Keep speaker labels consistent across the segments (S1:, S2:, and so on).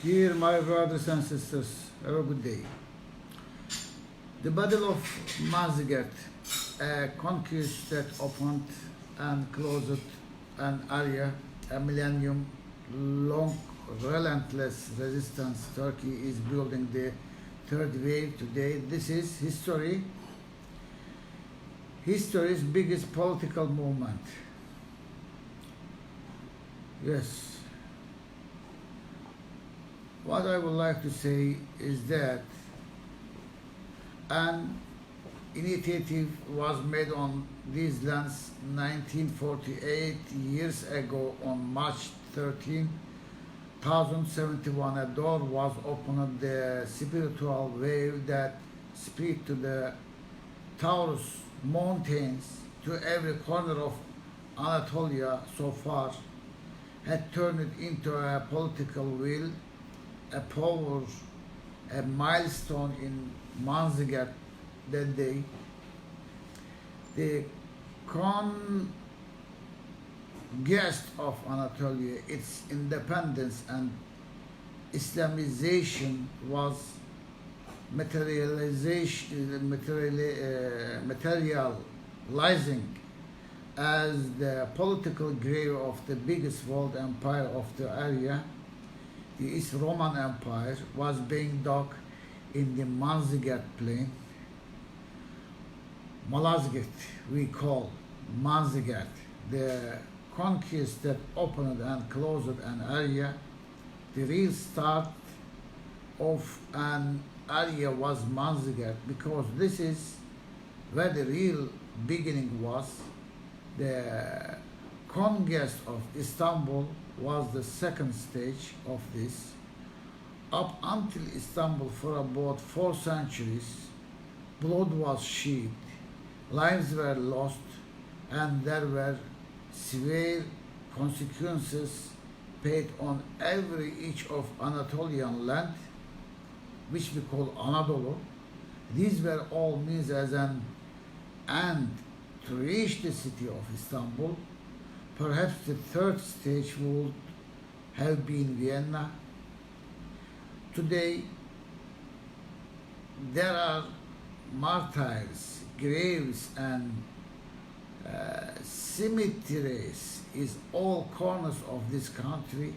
S1: Dear my brothers and sisters, have a good day. The Battle of Manzikert, a conquest that opened and closed an area, a millennium-long relentless resistance. Turkey is building the third wave today. This is history's biggest political movement. Yes. What I would like to say is that an initiative was made on these lands 1948 years ago on March 13, 1071. A door was opened, the spiritual wave that spread to the Taurus mountains, to every corner of Anatolia so far, had turned it into a political will, a power, a milestone in Manzikert that day. The conquest of Anatolia, its independence and Islamization was materializing as the political grave of the biggest world empire of the area. The East Roman Empire was being dug in the Manzikert plain. Malazgirt we call Manzikert, the conquest that opened and closed an area. The real start of an area was Manzikert, because this is where the real beginning was. The conquest of Istanbul was the second stage of this. Up until Istanbul, for about 4 centuries, blood was shed, lives were lost, and there were severe consequences paid on every inch of Anatolian land, which we call Anadolu. These were all means as an end to reach the city of Istanbul. Perhaps the third stage would have been Vienna. Today, there are martyrs, graves, and cemeteries in all corners of this country.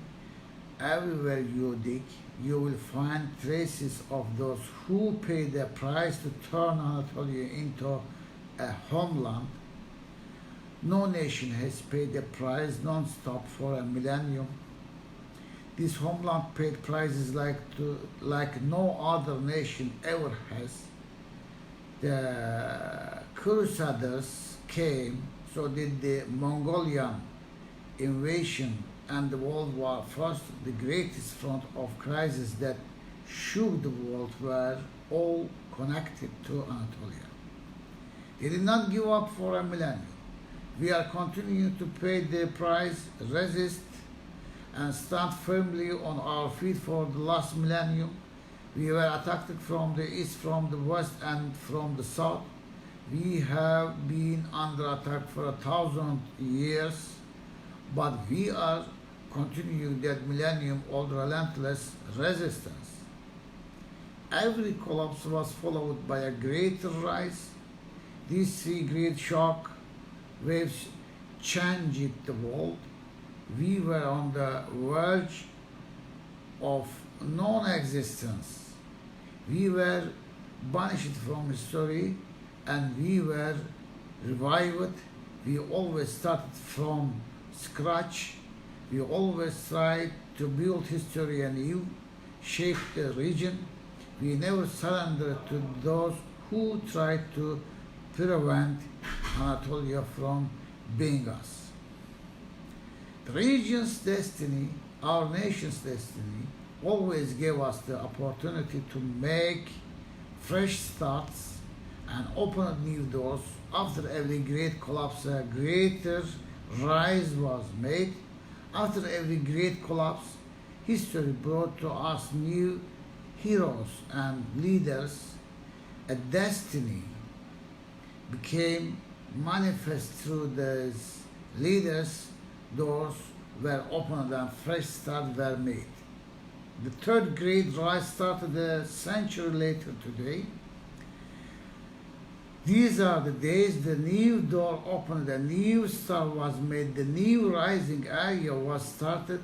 S1: Everywhere you dig, you will find traces of those who paid the price to turn Anatolia into a homeland. No nation has paid the price non-stop for a millennium. This homeland paid prices like no other nation ever has. The Crusaders came, so did the Mongolian invasion and the World War I, the greatest front of crisis that shook the world, were all connected to Anatolia. They did not give up for a millennium. We are continuing to pay the price, resist, and stand firmly on our feet for the last millennium. We were attacked from the east, from the west, and from the south. We have been under attack for 1,000 years, but we are continuing that millennium-old relentless resistance. Every collapse was followed by a greater rise. These 3 great shock waves changed the world. We were on the verge of non-existence. We were banished from history, and we were revived. We always started from scratch. We always tried to build history anew, shape the region. We never surrendered to those who tried to prevent Anatolia from being us. The region's destiny, our nation's destiny, always gave us the opportunity to make fresh starts and open new doors. After every great collapse, a greater rise was made. After every great collapse, history brought to us new heroes and leaders. A destiny became manifest through these leaders. Doors were opened and fresh starts were made. The third great rise started a century later today. These are the days the new door opened, a new star was made, the new rising area was started.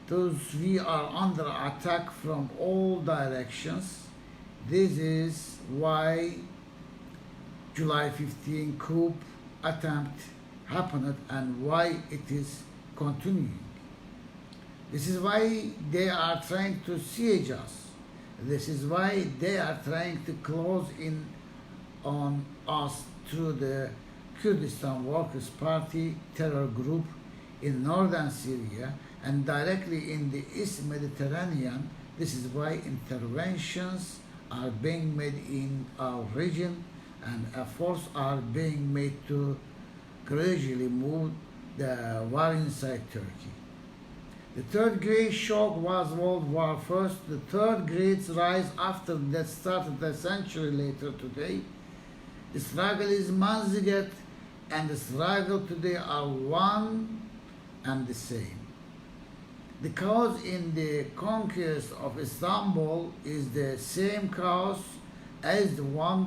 S1: Thus we are under attack from all directions. This is why July 15 coup attempt happened and why it is continuing. This is why they are trying to siege us. This is why they are trying to close in on us through the Kurdistan Workers' Party terror group in northern Syria and directly in the East Mediterranean. This is why interventions are being made in our region and efforts are being made to gradually move the war inside Turkey. The third great shock was World War I. The third great rise after that started a century later today. The struggle is Manziget and the struggle today are one and the same. The cause in the conquest of Istanbul is the same cause as the one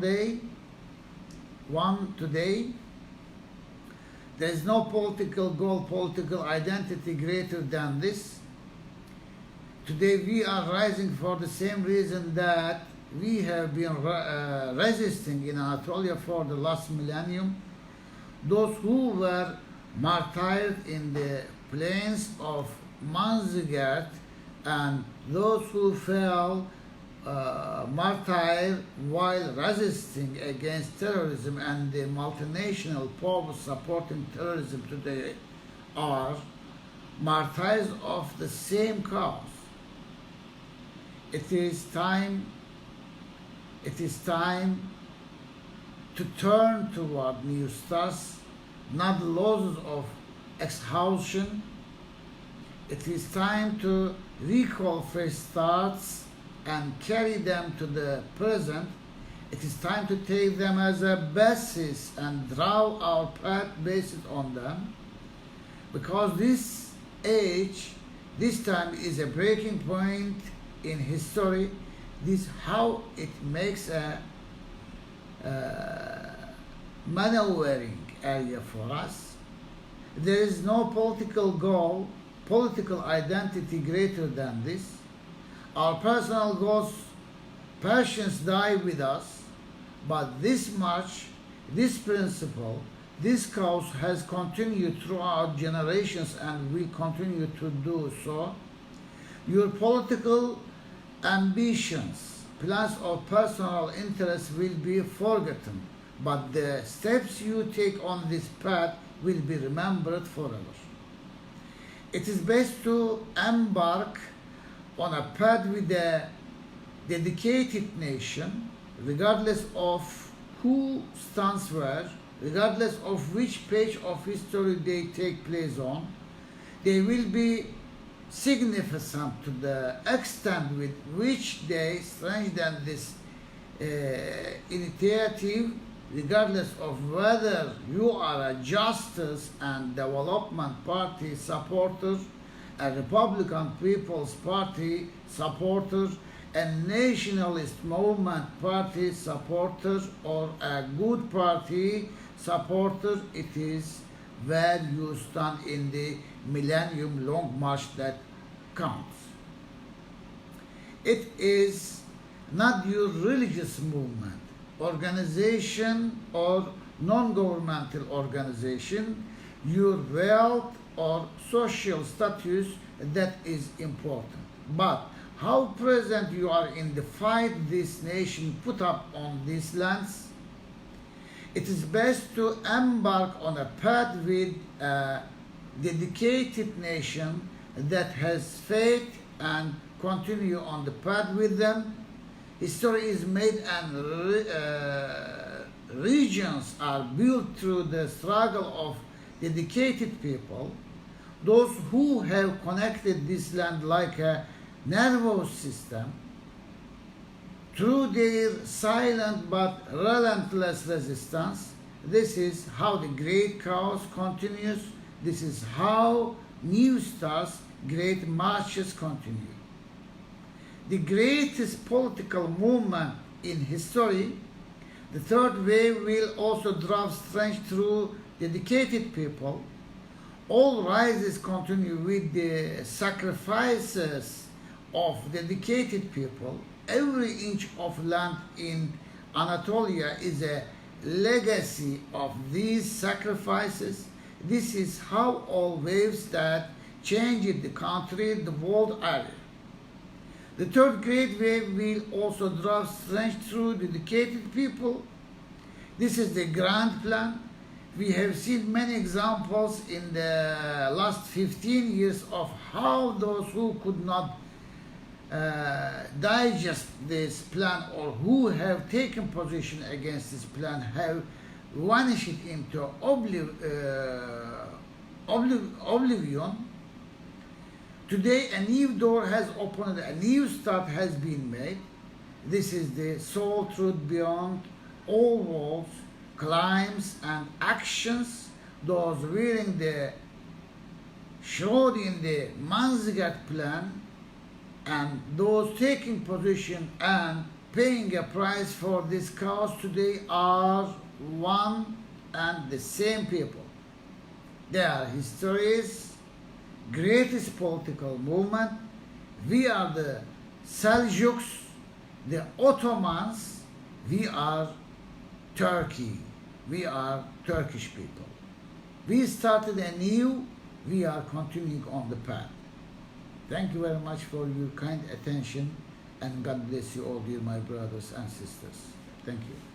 S1: today. There is no political goal, political identity greater than this. Today we are rising for the same reason that we have been resisting in Anatolia for the last millennium. Those who were martyred in the plains of Manzikert and those who fell martyred while resisting against terrorism and the multinational powers supporting terrorism today are martyrs of the same cause. It is time to turn toward new stars, not the losses of exhaustion. It is time to recall fresh starts and carry them to the present. It is time to take them as a basis and draw our path based on them. Because this age, this time is a breaking point in history. This is how it makes a maneuvering area for us. There is no political goal, political identity greater than this. Our personal goals, passions die with us, but this march, this principle, this cause has continued throughout generations and will continue to do so. Your political ambitions, plans or personal interests will be forgotten, but the steps you take on this path will be remembered forever. It is best to embark on a path with a dedicated nation, regardless of who stands where, regardless of which page of history they take place on. They will be significant to the extent with which they strengthen this initiative, regardless of whether you are a Justice and Development Party supporter, a Republican People's Party supporter, a Nationalist Movement Party supporter, or a Good Party supporter. It is where you stand in the millennium long march that counts. It is not your religious movement, organization, or non-governmental organization, your wealth or social status that is important, but how present you are in the fight this nation put up on these lands. It is best to embark on a path with a dedicated nation that has faith and continue on the path with them. History is made and regions are built through the struggle of dedicated people, those who have connected this land like a nervous system through their silent but relentless resistance. This is how the great cause continues. This is how new stars, great marches continue. the greatest political movement in history, the third wave will also drive strength through dedicated people. All rises continue with the sacrifices of dedicated people. Every inch of land in Anatolia is a legacy of these sacrifices. This is how all waves that changed the country, the world are. The third great wave will also drive strength through dedicated people. This is the grand plan. We have seen many examples in the last 15 years of how those who could not digest this plan or who have taken position against this plan have vanished into oblivion. Today a new door has opened, a new start has been made. This is the sole truth beyond all walls, climbs and actions. Those wearing the shroud in the Manzigert plan and those taking position and paying a price for this cause today are one and the same people. They are history's greatest political movement. We are the Seljuks, the Ottomans. We are Turkey. We are Turkish people. We started anew. We are continuing on the path. Thank you very much for your kind attention, and God bless you all, dear my brothers and sisters. Thank you.